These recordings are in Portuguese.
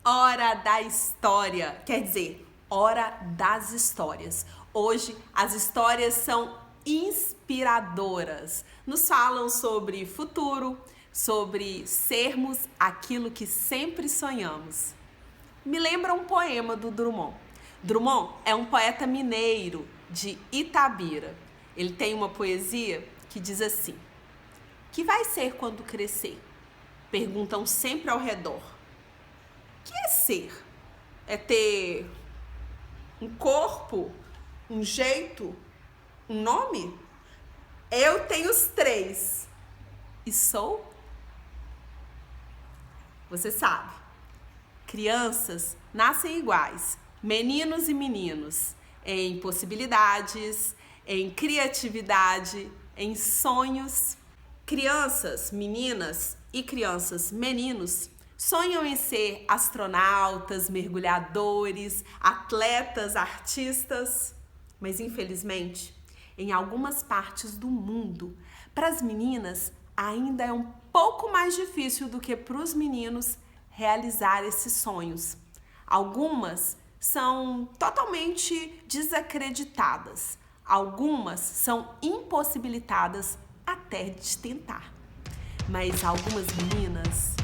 Hora da história, quer dizer, hora das histórias. Hoje as histórias são inspiradoras. Nos falam sobre futuro, sobre sermos aquilo que sempre sonhamos. Me lembra um poema do Drummond. Drummond é um poeta mineiro de Itabira. Ele tem uma poesia que diz assim: que vai ser quando crescer? Perguntam sempre ao redor. O que é ser? É ter um corpo, um jeito, um nome? Eu tenho os três. E sou? Você sabe, crianças nascem iguais, meninos e meninos, em possibilidades, em criatividade, em sonhos. Crianças, meninas e crianças, meninos, sonham em ser astronautas, mergulhadores, atletas, artistas. Mas, infelizmente, em algumas partes do mundo, para as meninas ainda é um pouco mais difícil do que para os meninos realizar esses sonhos. Algumas são totalmente desacreditadas, algumas são impossibilitadas até de tentar. Mas algumas meninas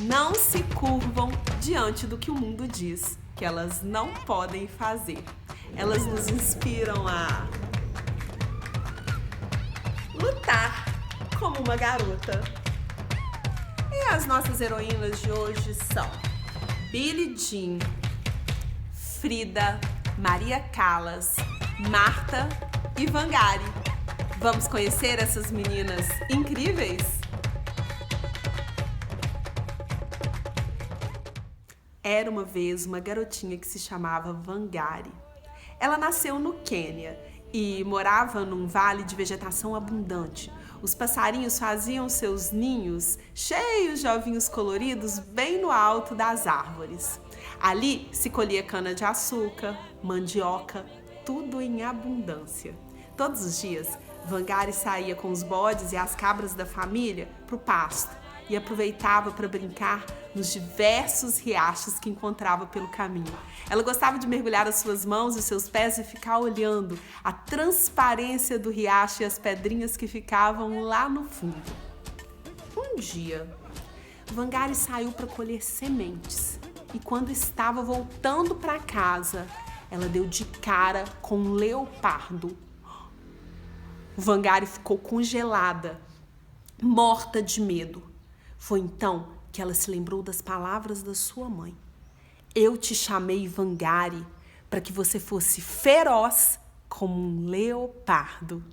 não se curvam diante do que o mundo diz que elas não podem fazer. Elas nos inspiram a lutar como uma garota. E as nossas heroínas de hoje são Billie Jean, Frida, Maria Callas, Marta e Wangari. Vamos conhecer essas meninas incríveis? Era uma vez uma garotinha que se chamava Wangari. Ela nasceu no Quênia e morava num vale de vegetação abundante. Os passarinhos faziam seus ninhos cheios de ovinhos coloridos bem no alto das árvores. Ali se colhia cana-de-açúcar, mandioca, tudo em abundância. Todos os dias, Wangari saía com os bodes e as cabras da família para o pasto e aproveitava para brincar nos diversos riachos que encontrava pelo caminho. Ela gostava de mergulhar as suas mãos e seus pés e ficar olhando a transparência do riacho e as pedrinhas que ficavam lá no fundo. Um dia, Wangari saiu para colher sementes e quando estava voltando para casa, ela deu de cara com um leopardo. Wangari ficou congelada, morta de medo. Foi então que ela se lembrou das palavras da sua mãe. Eu te chamei Wangari para que você fosse feroz como um leopardo.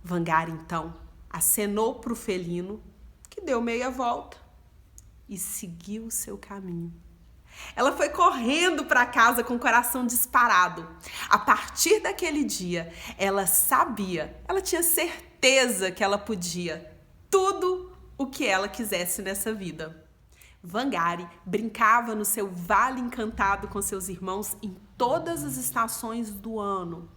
Wangari então acenou para o felino, que deu meia volta e seguiu o seu caminho. Ela foi correndo para casa com o coração disparado. A partir daquele dia, ela sabia, ela tinha certeza que ela podia tudo o que ela quisesse nessa vida. Wangari brincava no seu vale encantado com seus irmãos em todas as estações do ano.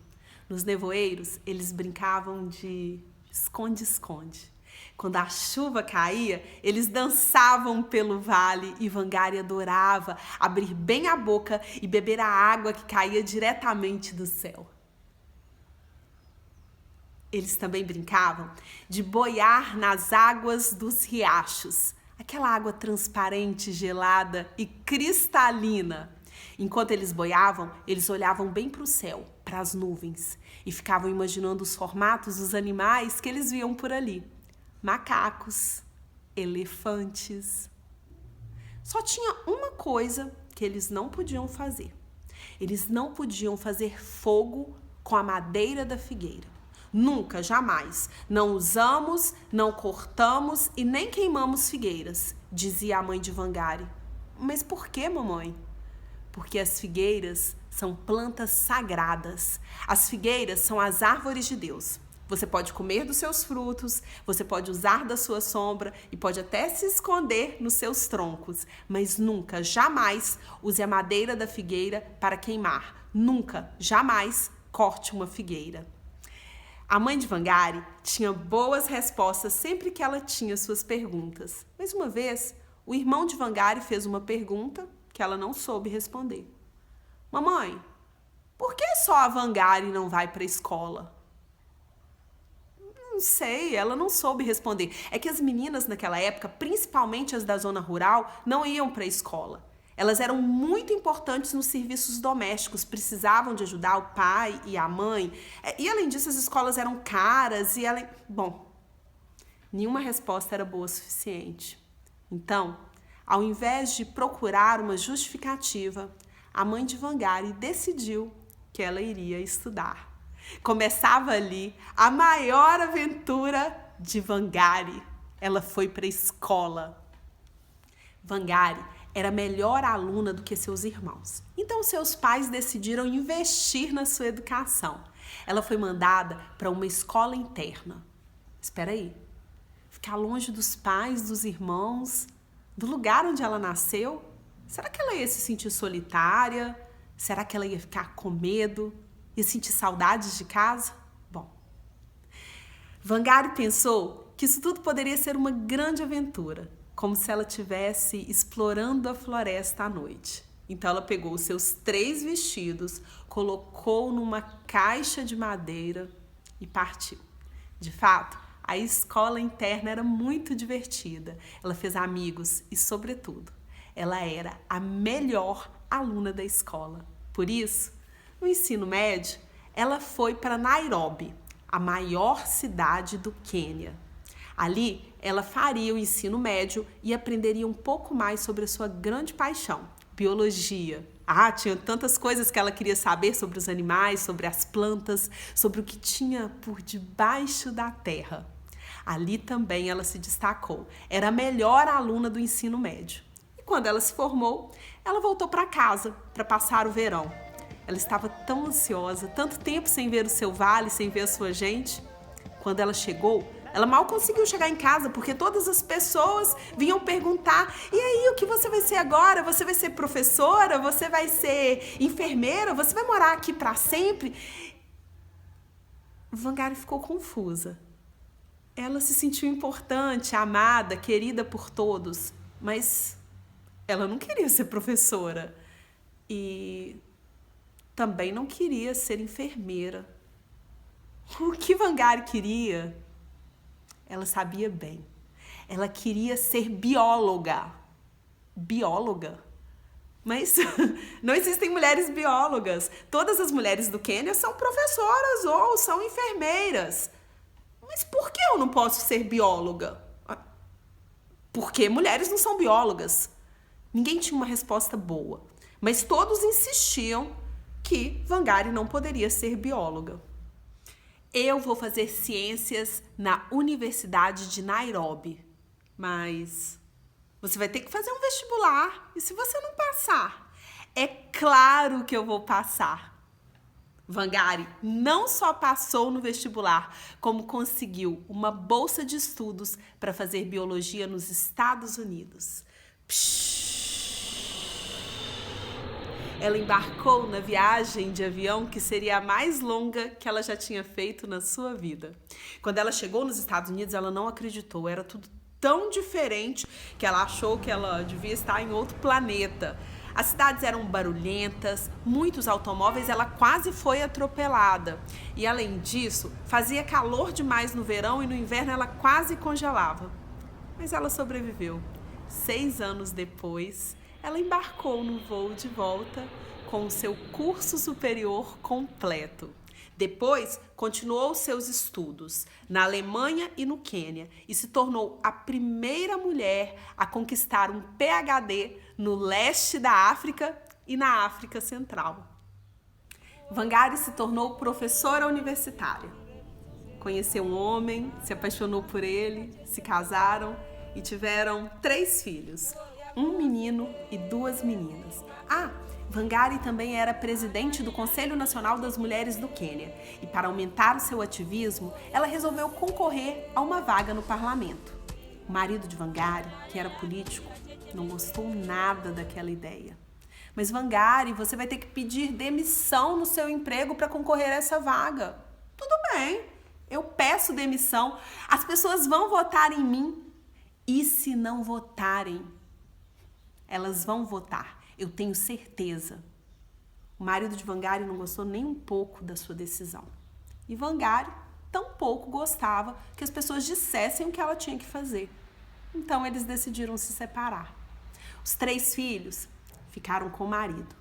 Nos nevoeiros, eles brincavam de esconde-esconde. Quando a chuva caía, eles dançavam pelo vale e Wangari adorava abrir bem a boca e beber a água que caía diretamente do céu. Eles também brincavam de boiar nas águas dos riachos, aquela água transparente, gelada e cristalina. Enquanto eles boiavam, eles olhavam bem para o céu, para as nuvens, e ficavam imaginando os formatos dos animais que eles viam por ali. Macacos, elefantes. Só tinha uma coisa que eles não podiam fazer. Eles não podiam fazer fogo com a madeira da figueira. Nunca, jamais. Não usamos, não cortamos e nem queimamos figueiras, dizia a mãe de Wangari. Mas por que, mamãe? Porque as figueiras são plantas sagradas. As figueiras são as árvores de Deus. Você pode comer dos seus frutos, você pode usar da sua sombra e pode até se esconder nos seus troncos, mas nunca, jamais use a madeira da figueira para queimar. Nunca, jamais corte uma figueira. A mãe de Wangari tinha boas respostas sempre que ela tinha suas perguntas. Mas uma vez, o irmão de Wangari fez uma pergunta que ela não soube responder. Mamãe, por que só a Vangari não vai para a escola? Não sei, ela não soube responder. É que as meninas naquela época, principalmente as da zona rural, não iam para a escola. Elas eram muito importantes nos serviços domésticos, precisavam de ajudar o pai e a mãe. E além disso, as escolas eram caras e ela... Bom, nenhuma resposta era boa o suficiente. Então, ao invés de procurar uma justificativa, a mãe de Vangari decidiu que ela iria estudar. Começava ali a maior aventura de Vangari. Ela foi para a escola. Vangari era melhor aluna do que seus irmãos. Então, seus pais decidiram investir na sua educação. Ela foi mandada para uma escola interna. Espera aí. Ficar longe dos pais, dos irmãos, do lugar onde ela nasceu? Será que ela ia se sentir solitária? Será que ela ia ficar com medo? Ia sentir saudades de casa? Bom, Vangari pensou que isso tudo poderia ser uma grande aventura, como se ela estivesse explorando a floresta à noite. Então ela pegou os seus 3 vestidos, colocou numa caixa de madeira e partiu. De fato, a escola interna era muito divertida. Ela fez amigos e, sobretudo, ela era a melhor aluna da escola. Por isso, no ensino médio, ela foi para Nairobi, a maior cidade do Quênia. Ali, ela faria o ensino médio e aprenderia um pouco mais sobre a sua grande paixão, biologia. Tinha tantas coisas que ela queria saber sobre os animais, sobre as plantas, sobre o que tinha por debaixo da terra. Ali também ela se destacou. Era a melhor aluna do ensino médio. E quando ela se formou, ela voltou para casa para passar o verão. Ela estava tão ansiosa, tanto tempo sem ver o seu vale, sem ver a sua gente. Quando ela chegou, ela mal conseguiu chegar em casa, porque todas as pessoas vinham perguntar: e aí, o que você vai ser agora? Você vai ser professora? Você vai ser enfermeira? Você vai morar aqui para sempre? Vangari ficou confusa. Ela se sentiu importante, amada, querida por todos, mas ela não queria ser professora e também não queria ser enfermeira. O que Vangari queria, ela sabia bem. Ela queria ser bióloga. Bióloga? Mas não existem mulheres biólogas. Todas as mulheres do Quênia são professoras ou são enfermeiras. Mas por que eu não posso ser bióloga? Porque mulheres não são biólogas. Ninguém tinha uma resposta boa. Mas todos insistiam que Vangari não poderia ser bióloga. Eu vou fazer ciências na Universidade de Nairobi. Mas você vai ter que fazer um vestibular. E se você não passar? É claro que eu vou passar. Vangari não só passou no vestibular, como conseguiu uma bolsa de estudos para fazer biologia nos Estados Unidos. Ela embarcou na viagem de avião que seria a mais longa que ela já tinha feito na sua vida. Quando ela chegou nos Estados Unidos, ela não acreditou. Era tudo tão diferente que ela achou que ela devia estar em outro planeta. As cidades eram barulhentas, muitos automóveis, ela quase foi atropelada. E além disso, fazia calor demais no verão e no inverno ela quase congelava. Mas ela sobreviveu. 6 anos depois, ela embarcou no voo de volta com o seu curso superior completo. Depois, continuou seus estudos na Alemanha e no Quênia e se tornou a primeira mulher a conquistar um PhD no leste da África e na África Central. Vangari se tornou professora universitária. Conheceu um homem, se apaixonou por ele, se casaram e tiveram 3 filhos, um menino e 2 meninas. Vangari também era presidente do Conselho Nacional das Mulheres do Quênia e, para aumentar o seu ativismo, ela resolveu concorrer a uma vaga no parlamento. O marido de Vangari, que era político, não gostou nada daquela ideia. Mas Vangari, você vai ter que pedir demissão no seu emprego para concorrer a essa vaga. Tudo bem, eu peço demissão. As pessoas vão votar em mim. E se não votarem? Elas vão votar. eu tenho certeza. O marido de Wangari não gostou nem um pouco da sua decisão. E Wangari tampouco gostava que as pessoas dissessem o que ela tinha que fazer. Então eles decidiram se separar. Os 3 filhos ficaram com o marido.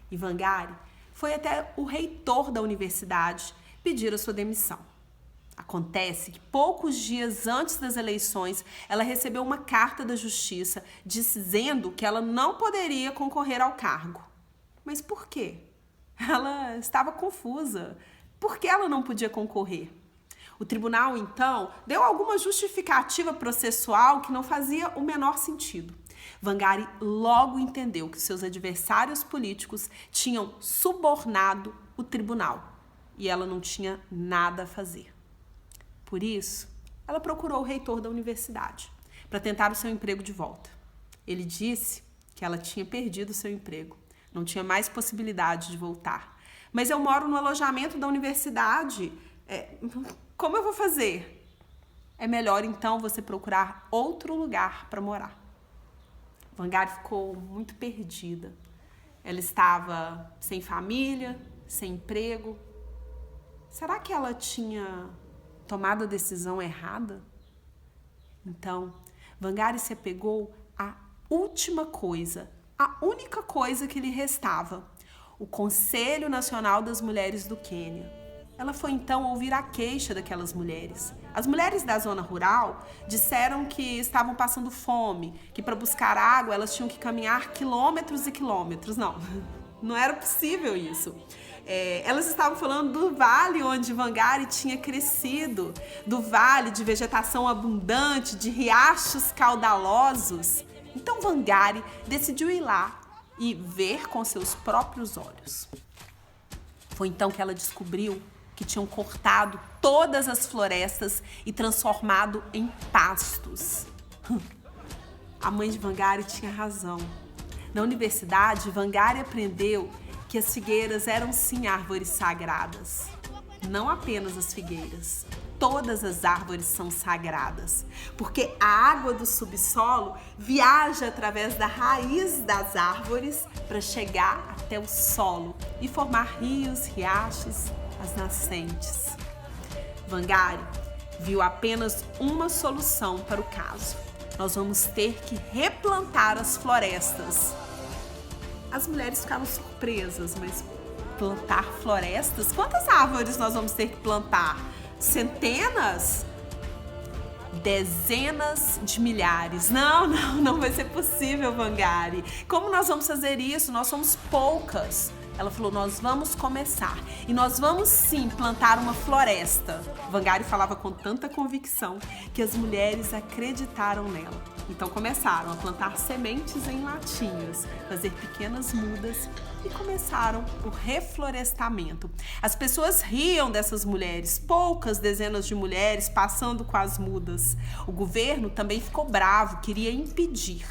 E Wangari foi até o reitor da universidade pedir a sua demissão. Acontece que poucos dias antes das eleições, ela recebeu uma carta da justiça dizendo que ela não poderia concorrer ao cargo. Mas por quê? Ela estava confusa. Por que ela não podia concorrer? O tribunal, então, deu alguma justificativa processual que não fazia o menor sentido. Wangari logo entendeu que seus adversários políticos tinham subornado o tribunal e ela não tinha nada a fazer. Por isso, ela procurou o reitor da universidade para tentar o seu emprego de volta. Ele disse que ela tinha perdido o seu emprego, não tinha mais possibilidade de voltar. Mas eu moro no alojamento da universidade. Como eu vou fazer? É melhor então você procurar outro lugar para morar. Wangari ficou muito perdida. Ela estava sem família, sem emprego. Será que ela tinha tomado a decisão errada? Então, Wangari se apegou à última coisa, a única coisa que lhe restava: o Conselho Nacional das Mulheres do Quênia. Ela foi então ouvir a queixa daquelas mulheres. As mulheres da zona rural disseram que estavam passando fome, que para buscar água elas tinham que caminhar quilômetros e quilômetros. Não era possível isso. Elas estavam falando do vale onde Wangari tinha crescido, do vale de vegetação abundante, de riachos caudalosos. Então Wangari decidiu ir lá e ver com seus próprios olhos. Foi então que ela descobriu que tinham cortado todas as florestas e transformado em pastos. A mãe de Wangari tinha razão. Na universidade, Wangari aprendeu que as figueiras eram sim árvores sagradas. Não apenas as figueiras. Todas as árvores são sagradas, porque a água do subsolo viaja através da raiz das árvores para chegar até o solo e formar rios, riachos, as nascentes. Wangari viu apenas uma solução para o caso. Nós vamos ter que replantar as florestas. As mulheres ficaram surpresas, mas plantar florestas? Quantas árvores nós vamos ter que plantar? Centenas? Dezenas de milhares. Não vai ser possível, Wangari. Como nós vamos fazer isso? Nós somos poucas. Ela falou, nós vamos começar e nós vamos sim plantar uma floresta. Wangari falava com tanta convicção que as mulheres acreditaram nela. Então começaram a plantar sementes em latinhas, fazer pequenas mudas e começaram o reflorestamento. As pessoas riam dessas mulheres, poucas dezenas de mulheres passando com as mudas. O governo também ficou bravo, queria impedir.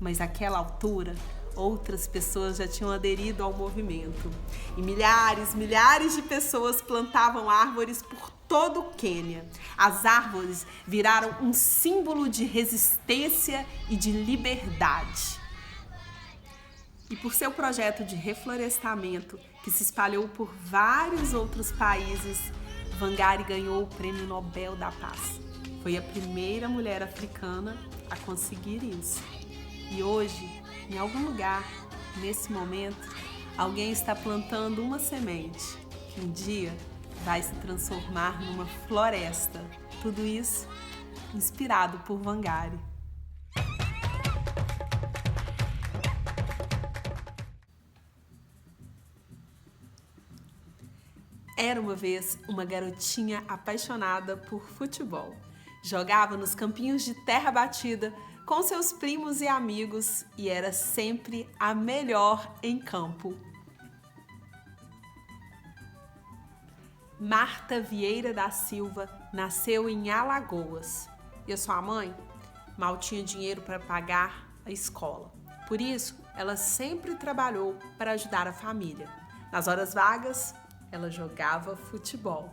Mas naquela altura, outras pessoas já tinham aderido ao movimento. E milhares de pessoas plantavam árvores por todo o Quênia. As árvores viraram um símbolo de resistência e de liberdade. E por seu projeto de reflorestamento, que se espalhou por vários outros países, Wangari ganhou o Prêmio Nobel da Paz. Foi a primeira mulher africana a conseguir isso. E hoje, em algum lugar, nesse momento, alguém está plantando uma semente que um dia vai se transformar numa floresta. Tudo isso inspirado por Wangari. Era uma vez uma garotinha apaixonada por futebol. Jogava nos campinhos de terra batida com seus primos e amigos e era sempre a melhor em campo. Marta Vieira da Silva nasceu em Alagoas e a sua mãe mal tinha dinheiro para pagar a escola. Por isso, ela sempre trabalhou para ajudar a família. Nas horas vagas, ela jogava futebol.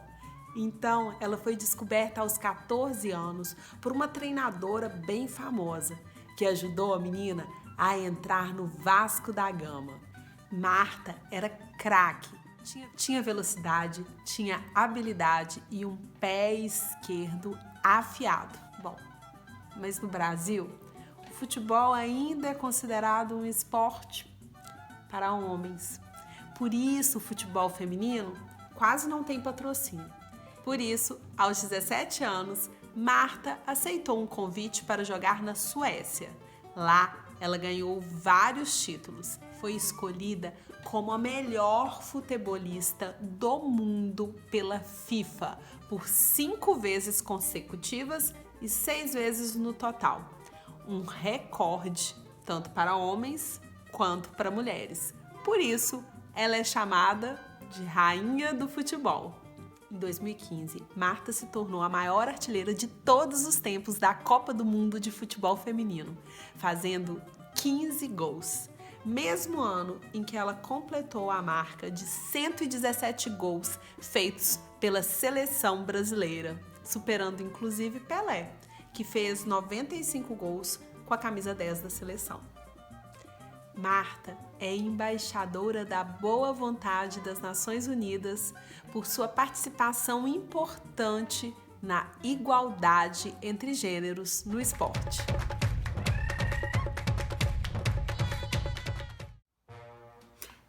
Então, ela foi descoberta aos 14 anos por uma treinadora bem famosa, que ajudou a menina a entrar no Vasco da Gama. Marta era craque, tinha velocidade, tinha habilidade e um pé esquerdo afiado. Bom, mas no Brasil, o futebol ainda é considerado um esporte para homens. Por isso, o futebol feminino quase não tem patrocínio. Por isso, aos 17 anos, Marta aceitou um convite para jogar na Suécia. Lá, ela ganhou vários títulos. Foi escolhida como a melhor futebolista do mundo pela FIFA por 5 vezes consecutivas e 6 vezes no total. Um recorde tanto para homens quanto para mulheres. Por isso, ela é chamada de Rainha do Futebol. Em 2015, Marta se tornou a maior artilheira de todos os tempos da Copa do Mundo de Futebol Feminino, fazendo 15 gols. Mesmo ano em que ela completou a marca de 117 gols feitos pela seleção brasileira, superando inclusive Pelé, que fez 95 gols com a camisa 10 da seleção. Marta é embaixadora da boa vontade das Nações Unidas por sua participação importante na igualdade entre gêneros no esporte.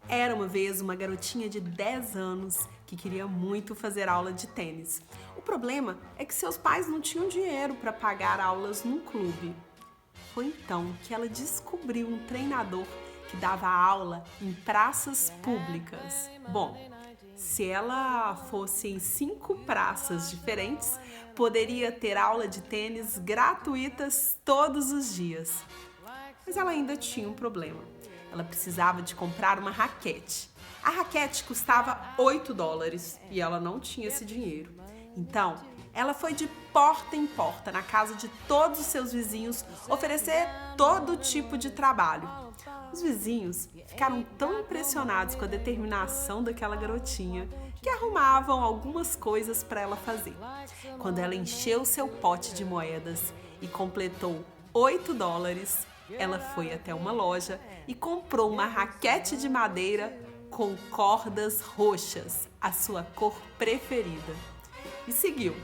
Era uma vez uma garotinha de 10 anos que queria muito fazer aula de tênis. O problema é que seus pais não tinham dinheiro para pagar aulas num clube. Foi então que ela descobriu um treinador que dava aula em praças públicas. Bom, se ela fosse em 5 praças diferentes, poderia ter aula de tênis gratuitas todos os dias. Mas ela ainda tinha um problema. Ela precisava de comprar uma raquete. A raquete custava $8 e ela não tinha esse dinheiro. Então, ela foi de porta em porta na casa de todos os seus vizinhos oferecer todo tipo de trabalho. Os vizinhos ficaram tão impressionados com a determinação daquela garotinha que arrumavam algumas coisas para ela fazer. Quando ela encheu seu pote de moedas e completou $8, ela foi até uma loja e comprou uma raquete de madeira com cordas roxas, a sua cor preferida, e seguiu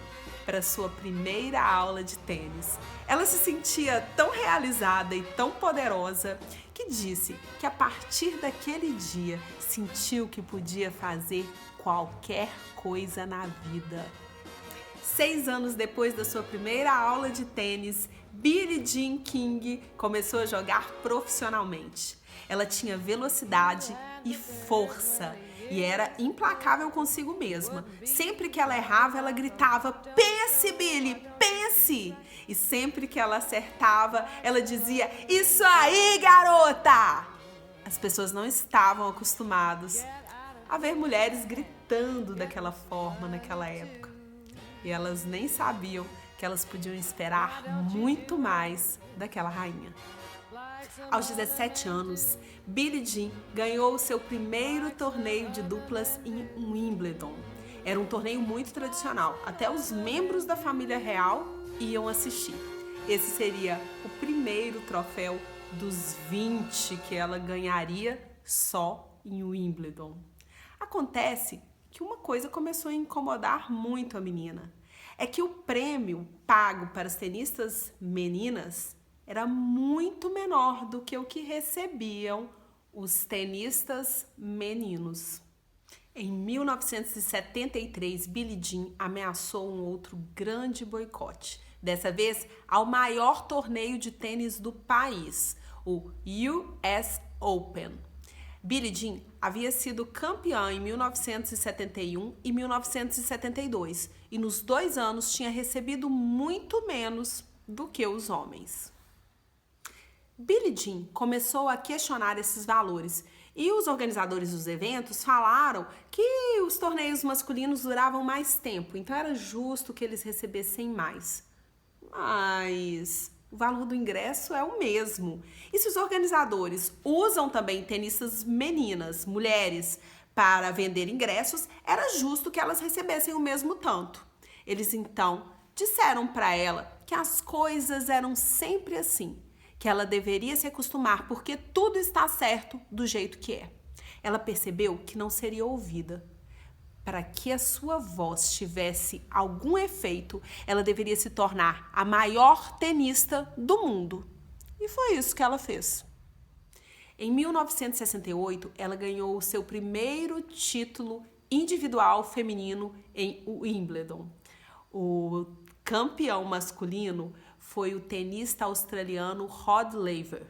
para sua primeira aula de tênis. Ela se sentia tão realizada e tão poderosa que disse que a partir daquele dia sentiu que podia fazer qualquer coisa na vida. 6 anos depois da sua primeira aula de tênis, Billie Jean King começou a jogar profissionalmente. Ela tinha velocidade e força e era implacável consigo mesma. Sempre que ela errava, ela gritava: "Pense, Billie, pense!" E sempre que ela acertava, ela dizia: "Isso aí, garota!" As pessoas não estavam acostumadas a ver mulheres gritando daquela forma naquela época. E elas nem sabiam que elas podiam esperar muito mais daquela rainha. Aos 17 anos, Billie Jean ganhou o seu primeiro torneio de duplas em Wimbledon. Era um torneio muito tradicional, até os membros da família real iam assistir. Esse seria o primeiro troféu dos 20 que ela ganharia só em Wimbledon. Acontece que uma coisa começou a incomodar muito a menina. É que o prêmio pago para as tenistas meninas era muito menor do que o que recebiam os tenistas meninos. Em 1973, Billie Jean ameaçou um outro grande boicote. Dessa vez, ao maior torneio de tênis do país, o US Open. Billie Jean havia sido campeã em 1971 e 1972 e nos 2 anos tinha recebido muito menos do que os homens. Billie Jean começou a questionar esses valores e os organizadores dos eventos falaram que os torneios masculinos duravam mais tempo, então era justo que eles recebessem mais. Mas o valor do ingresso é o mesmo. E se os organizadores usam também tenistas meninas, mulheres, para vender ingressos, era justo que elas recebessem o mesmo tanto. Eles então disseram para ela que as coisas eram sempre assim, que ela deveria se acostumar porque tudo está certo do jeito que é. Ela percebeu que não seria ouvida. Para que a sua voz tivesse algum efeito, ela deveria se tornar a maior tenista do mundo. E foi isso que ela fez. Em 1968, ela ganhou o seu primeiro título individual feminino em Wimbledon. O campeão masculino foi o tenista australiano Rod Laver.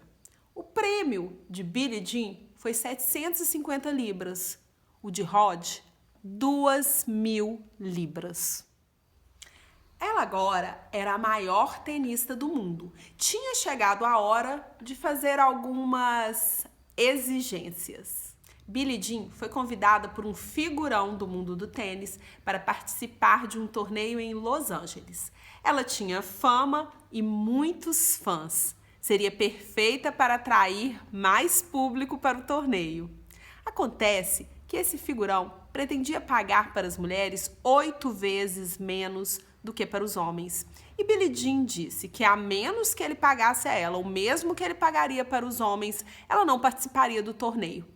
O prêmio de Billie Jean foi 750 libras. O de Rod, 2.000 libras. Ela agora era a maior tenista do mundo. Tinha chegado a hora de fazer algumas exigências. Billie Jean foi convidada por um figurão do mundo do tênis para participar de um torneio em Los Angeles. Ela tinha fama e muitos fãs. Seria perfeita para atrair mais público para o torneio. Acontece que esse figurão pretendia pagar para as mulheres 8 vezes menos do que para os homens. E Billie Jean disse que a menos que ele pagasse a ela o mesmo que ele pagaria para os homens, ela não participaria do torneio.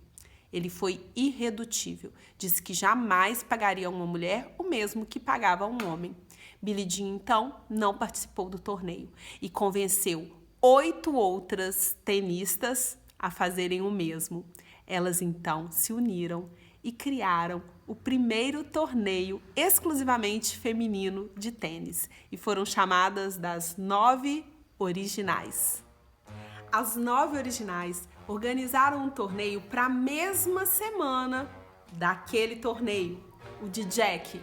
Ele foi irredutível. Disse que jamais pagaria a uma mulher o mesmo que pagava a um homem. Billie Jean, então, não participou do torneio e convenceu 8 outras tenistas a fazerem o mesmo. Elas, então, se uniram e criaram o primeiro torneio exclusivamente feminino de tênis e foram chamadas das 9 originais. As 9 originais organizaram um torneio para a mesma semana daquele torneio, o de Jack.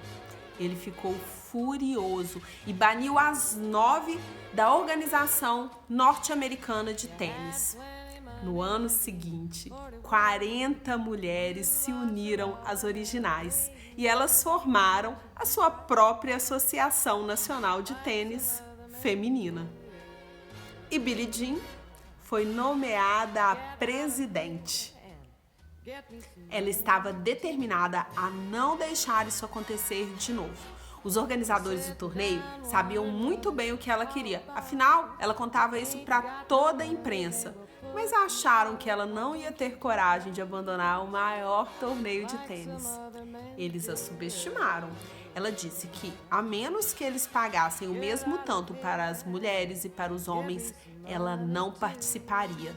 Ele ficou furioso e baniu as 9 da Organização Norte-Americana de Tênis. No ano seguinte, 40 mulheres se uniram às originais e elas formaram a sua própria Associação Nacional de Tênis Feminina. E Billie Jean foi nomeada a presidente. Ela estava determinada a não deixar isso acontecer de novo. Os organizadores do torneio sabiam muito bem o que ela queria. Afinal, ela contava isso para toda a imprensa. Mas acharam que ela não ia ter coragem de abandonar o maior torneio de tênis. Eles a subestimaram. Ela disse que, a menos que eles pagassem o mesmo tanto para as mulheres e para os homens, ela não participaria.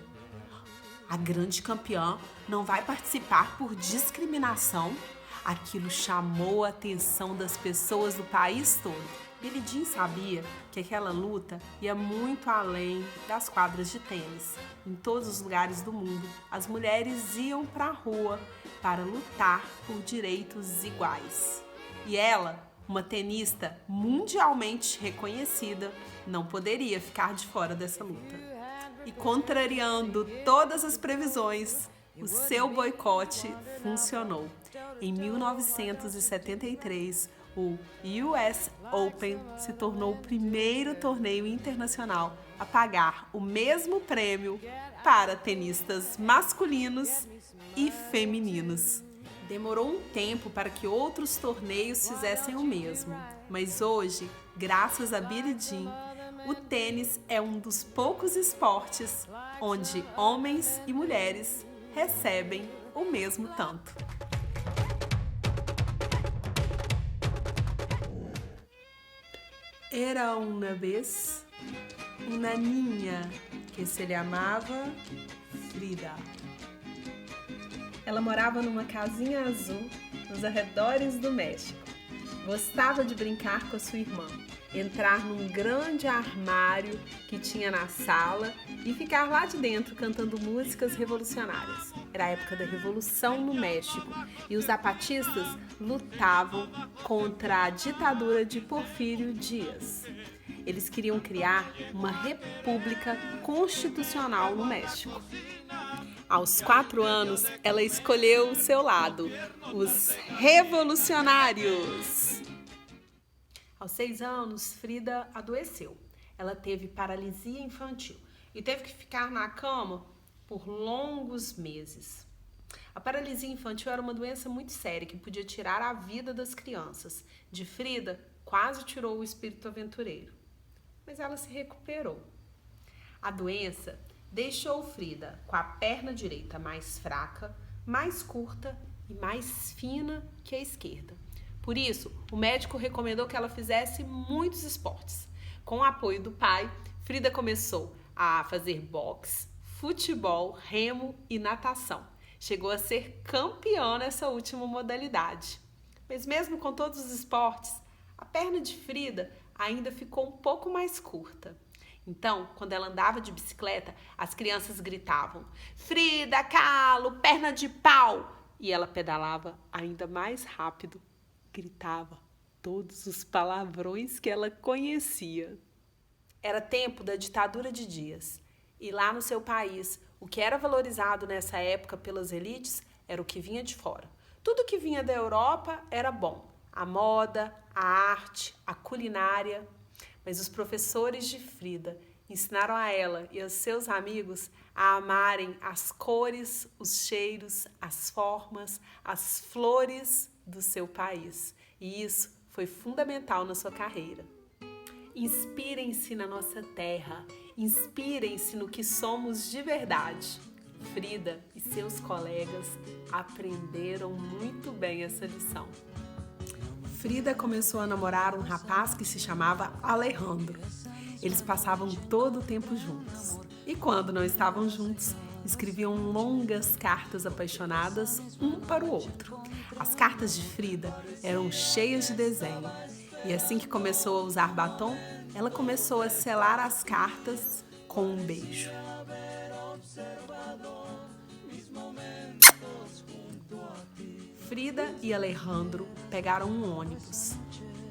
A grande campeã não vai participar por discriminação? Aquilo chamou a atenção das pessoas do país todo. Billie Jean sabia que aquela luta ia muito além das quadras de tênis. Em todos os lugares do mundo, as mulheres iam para a rua para lutar por direitos iguais. E ela, uma tenista mundialmente reconhecida, não poderia ficar de fora dessa luta. E contrariando todas as previsões, o seu boicote funcionou. Em 1973, o US Open se tornou o primeiro torneio internacional a pagar o mesmo prêmio para tenistas masculinos e femininos. Demorou um tempo para que outros torneios fizessem o mesmo, mas hoje, graças a Billie Jean, o tênis é um dos poucos esportes onde homens e mulheres recebem o mesmo tanto. Era uma vez uma niña que se chamava Frida. Ela morava numa casinha azul nos arredores do México. Gostava de brincar com a sua irmã, entrar num grande armário que tinha na sala e ficar lá de dentro cantando músicas revolucionárias. Era a época da Revolução no México e os zapatistas lutavam contra a ditadura de Porfírio Dias. Eles queriam criar uma república constitucional no México. Aos 4 anos, ela escolheu o seu lado, os revolucionários. Aos 6 anos, Frida adoeceu. Ela teve paralisia infantil e teve que ficar na cama por longos meses. A paralisia infantil era uma doença muito séria que podia tirar a vida das crianças. De Frida, quase tirou o espírito aventureiro. Mas ela se recuperou. A doença deixou Frida com a perna direita mais fraca, mais curta e mais fina que a esquerda. Por isso, o médico recomendou que ela fizesse muitos esportes. Com o apoio do pai, Frida começou a fazer boxe, futebol, remo e natação. Chegou a ser campeã nessa última modalidade. Mas mesmo com todos os esportes, a perna de Frida ainda ficou um pouco mais curta. Então, quando ela andava de bicicleta, as crianças gritavam: "Frida Kahlo, perna de pau!" E ela pedalava ainda mais rápido, gritava todos os palavrões que ela conhecia. Era tempo da ditadura de Dias. E lá no seu país, o que era valorizado nessa época pelas elites era o que vinha de fora. Tudo que vinha da Europa era bom. A moda, a arte, a culinária. Mas os professores de Frida ensinaram a ela e aos seus amigos a amarem as cores, os cheiros, as formas, as flores do seu país. E isso foi fundamental na sua carreira. Inspirem-se na nossa terra, inspirem-se no que somos de verdade. Frida e seus colegas aprenderam muito bem essa lição. Frida começou a namorar um rapaz que se chamava Alejandro. Eles passavam todo o tempo juntos. E quando não estavam juntos, escreviam longas cartas apaixonadas um para o outro. As cartas de Frida eram cheias de desenho. E assim que começou a usar batom, ela começou a selar as cartas com um beijo. Frida e Alejandro pegaram um ônibus.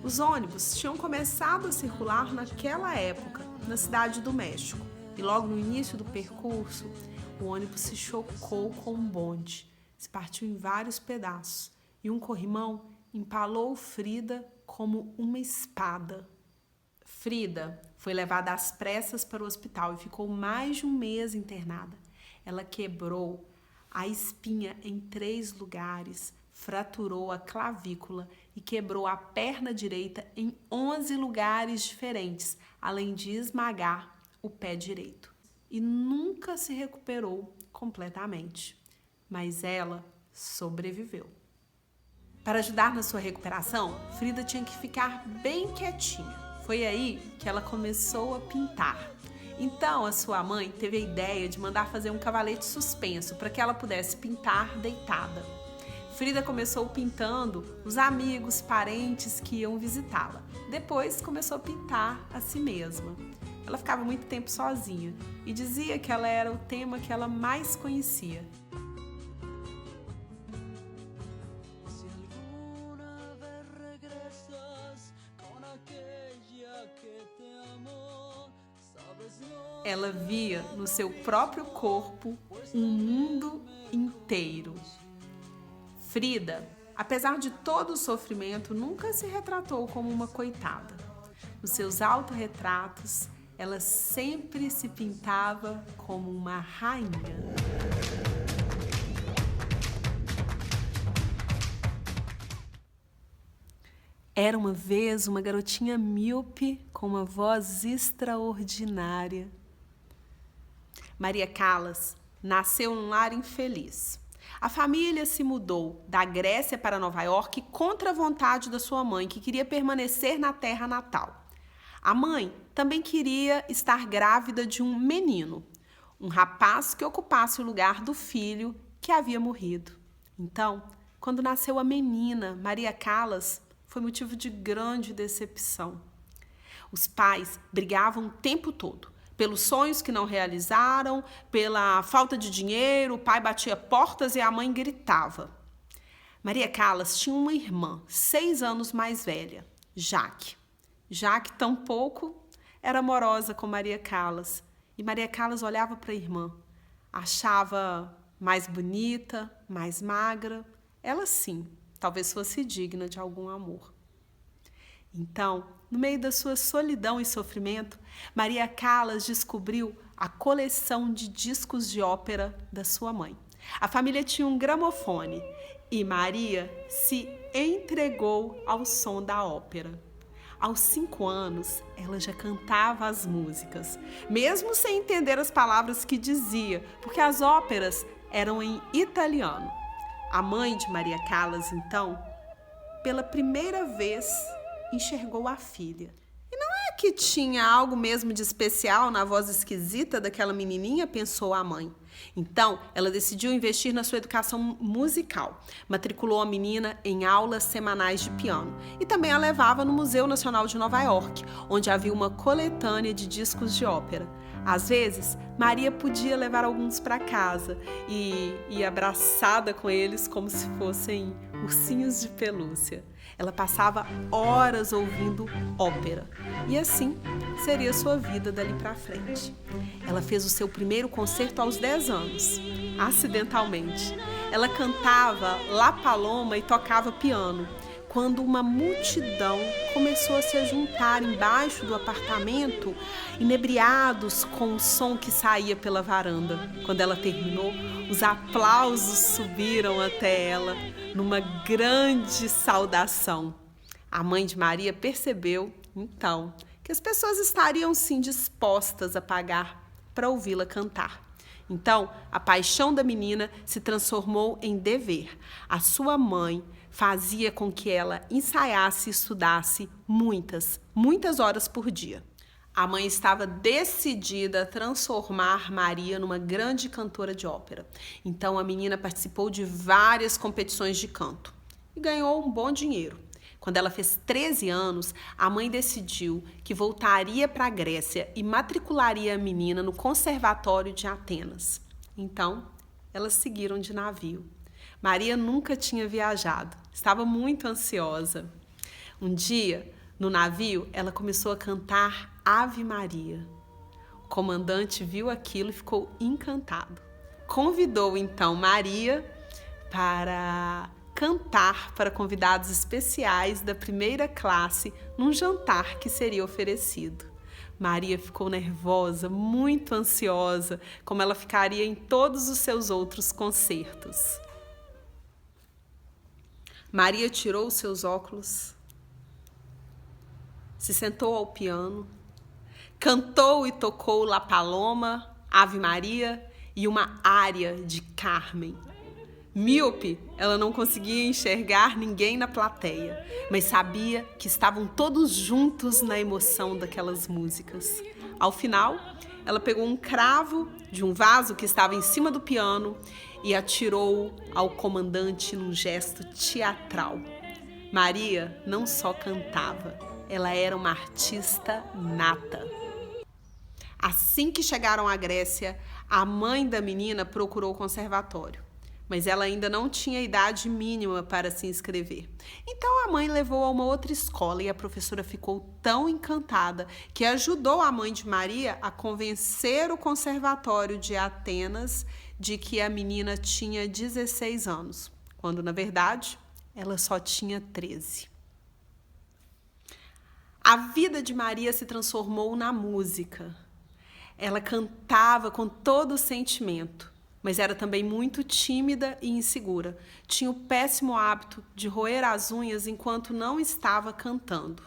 Os ônibus tinham começado a circular naquela época, na cidade do México. E logo no início do percurso, o ônibus se chocou com um bonde, se partiu em vários pedaços. E um corrimão empalou Frida como uma espada. Frida foi levada às pressas para o hospital e ficou mais de um mês internada. Ela quebrou a espinha em 3 lugares, fraturou a clavícula e quebrou a perna direita em 11 lugares diferentes, além de esmagar o pé direito. E nunca se recuperou completamente. Mas ela sobreviveu. Para ajudar na sua recuperação, Frida tinha que ficar bem quietinha. Foi aí que ela começou a pintar. Então, a sua mãe teve a ideia de mandar fazer um cavalete suspenso para que ela pudesse pintar deitada. Frida começou pintando os amigos, parentes que iam visitá-la. Depois começou a pintar a si mesma. Ela ficava muito tempo sozinha e dizia que ela era o tema que ela mais conhecia. Ela via no seu próprio corpo um mundo inteiro. Frida, apesar de todo o sofrimento, nunca se retratou como uma coitada. Nos seus autorretratos, ela sempre se pintava como uma rainha. Era uma vez uma garotinha míope com uma voz extraordinária. Maria Callas nasceu num lar infeliz. A família se mudou da Grécia para Nova York contra a vontade da sua mãe, que queria permanecer na terra natal. A mãe também queria estar grávida de um menino, um rapaz que ocupasse o lugar do filho que havia morrido. Então, quando nasceu a menina, Maria Callas, foi motivo de grande decepção. Os pais brigavam o tempo todo. Pelos sonhos que não realizaram, pela falta de dinheiro, o pai batia portas e a mãe gritava. Maria Callas tinha uma irmã, 6 anos mais velha, Jaque. Jaque, tampouco, era amorosa com Maria Callas. E Maria Callas olhava para a irmã, achava mais bonita, mais magra. Ela sim, talvez fosse digna de algum amor. Então, no meio da sua solidão e sofrimento, Maria Callas descobriu a coleção de discos de ópera da sua mãe. A família tinha um gramofone e Maria se entregou ao som da ópera. Aos 5 anos, ela já cantava as músicas, mesmo sem entender as palavras que dizia, porque as óperas eram em italiano. A mãe de Maria Callas, então, pela primeira vez, enxergou a filha. E não é que tinha algo mesmo de especial na voz esquisita daquela menininha, pensou a mãe. Então, ela decidiu investir na sua educação musical. Matriculou a menina em aulas semanais de piano e também a levava no Museu Nacional de Nova York, onde havia uma coletânea de discos de ópera. Às vezes, Maria podia levar alguns para casa e ir abraçada com eles como se fossem ursinhos de pelúcia. Ela passava horas ouvindo ópera e assim seria sua vida dali para frente. Ela fez o seu primeiro concerto aos 10 anos, acidentalmente. Ela cantava La Paloma e tocava piano, quando uma multidão começou a se juntar embaixo do apartamento, inebriados com o som que saía pela varanda. Quando ela terminou, os aplausos subiram até ela numa grande saudação. A mãe de Maria percebeu, então, que as pessoas estariam sim dispostas a pagar para ouvi-la cantar. Então, a paixão da menina se transformou em dever. A sua mãe fazia com que ela ensaiasse e estudasse muitas horas por dia. A mãe estava decidida a transformar Maria numa grande cantora de ópera. Então, a menina participou de várias competições de canto e ganhou um bom dinheiro. Quando ela fez 13 anos, a mãe decidiu que voltaria para a Grécia e matricularia a menina no Conservatório de Atenas. Então, elas seguiram de navio. Maria nunca tinha viajado, estava muito ansiosa. Um dia, no navio, ela começou a cantar Ave Maria. O comandante viu aquilo e ficou encantado. Convidou então Maria para cantar para convidados especiais da primeira classe num jantar que seria oferecido. Maria ficou nervosa, muito ansiosa, como ela ficaria em todos os seus outros concertos. Maria tirou os seus óculos, se sentou ao piano, cantou e tocou La Paloma, Ave Maria e uma ária de Carmen. Míope, ela não conseguia enxergar ninguém na plateia, mas sabia que estavam todos juntos na emoção daquelas músicas. Ao final, ela pegou um cravo de um vaso que estava em cima do piano e atirou ao comandante num gesto teatral. Maria não só cantava, ela era uma artista nata. Assim que chegaram à Grécia, a mãe da menina procurou o conservatório, mas ela ainda não tinha idade mínima para se inscrever. Então a mãe levou a uma outra escola e a professora ficou tão encantada que ajudou a mãe de Maria a convencer o conservatório de Atenas de que a menina tinha 16 anos, quando na verdade ela só tinha 13. A vida de Maria se transformou na música. Ela cantava com todo o sentimento, mas era também muito tímida e insegura. Tinha o péssimo hábito de roer as unhas enquanto não estava cantando.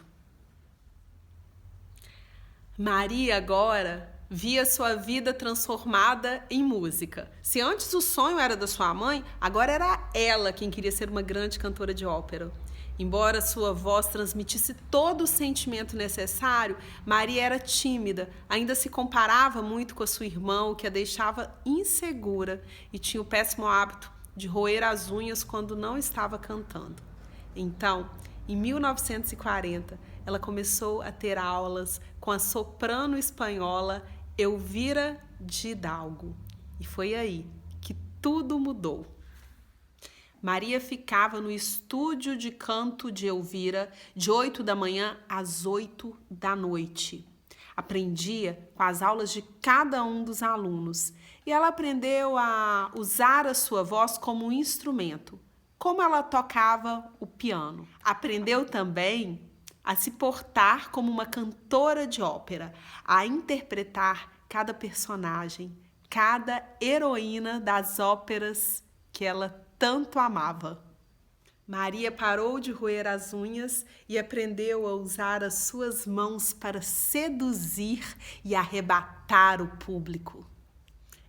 Maria agora via sua vida transformada em música. Se antes o sonho era da sua mãe, agora era ela quem queria ser uma grande cantora de ópera. Embora sua voz transmitisse todo o sentimento necessário, Maria era tímida, ainda se comparava muito com a sua irmã, o que a deixava insegura, e tinha o péssimo hábito de roer as unhas quando não estava cantando. Então, em 1940, ela começou a ter aulas com a soprano espanhola Elvira de Hidalgo. E foi aí que tudo mudou. Maria ficava no estúdio de canto de Elvira de 8 da manhã às 8 da noite. Aprendia com as aulas de cada um dos alunos e ela aprendeu a usar a sua voz como um instrumento, como ela tocava o piano. Aprendeu também a se portar como uma cantora de ópera, a interpretar cada personagem, cada heroína das óperas que ela tanto amava. Maria parou de roer as unhas e aprendeu a usar as suas mãos para seduzir e arrebatar o público.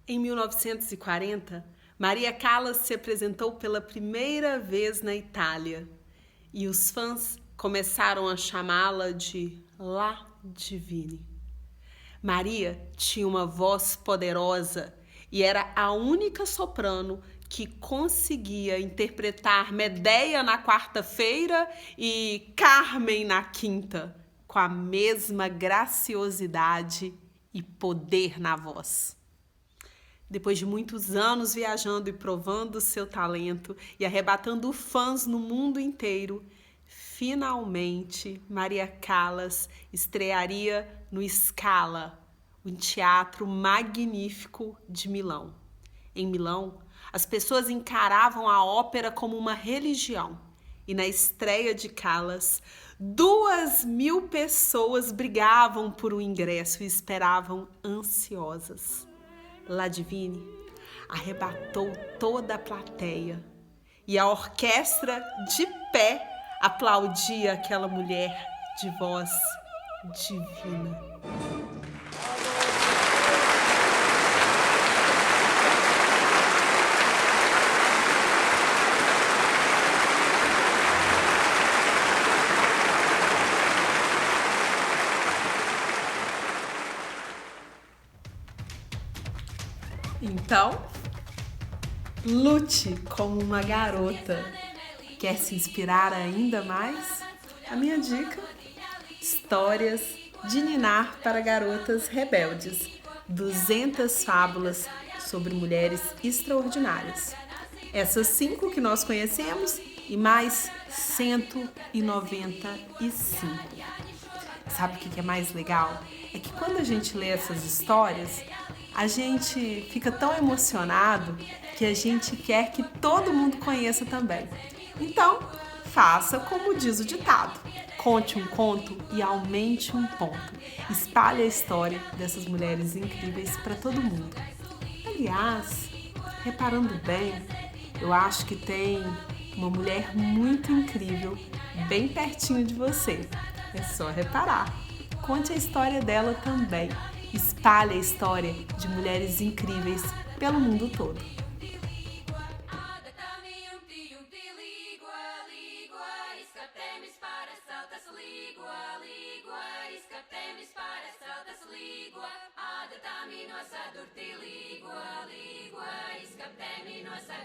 Em 1940, Maria Callas se apresentou pela primeira vez na Itália e os fãs começaram a chamá-la de La Divine. Maria tinha uma voz poderosa e era a única soprano que conseguia interpretar Medea na quarta-feira e Carmen na quinta, com a mesma graciosidade e poder na voz. Depois de muitos anos viajando e provando seu talento e arrebatando fãs no mundo inteiro, finalmente Maria Callas estrearia no Scala, um teatro magnífico de Milão. Em Milão, as pessoas encaravam a ópera como uma religião. E na estreia de Callas, 2.000 pessoas brigavam por um ingresso e esperavam ansiosas. La Divine arrebatou toda a plateia e a orquestra de pé aplaudia aquela mulher de voz divina. Então, lute como uma garota. Quer se inspirar ainda mais? A minha dica: Histórias de Ninar para Garotas Rebeldes. 200 fábulas sobre mulheres extraordinárias. Essas 5 que nós conhecemos e mais 195. Sabe o que é mais legal? É que quando a gente lê essas histórias, a gente fica tão emocionado que a gente quer que todo mundo conheça também. Então, faça como diz o ditado: conte um conto e aumente um ponto. Espalhe a história dessas mulheres incríveis para todo mundo. Aliás, reparando bem, eu acho que tem uma mulher muito incrível bem pertinho de você. É só reparar. Conte a história dela também. Espalhe a história de mulheres incríveis pelo mundo todo. Nossa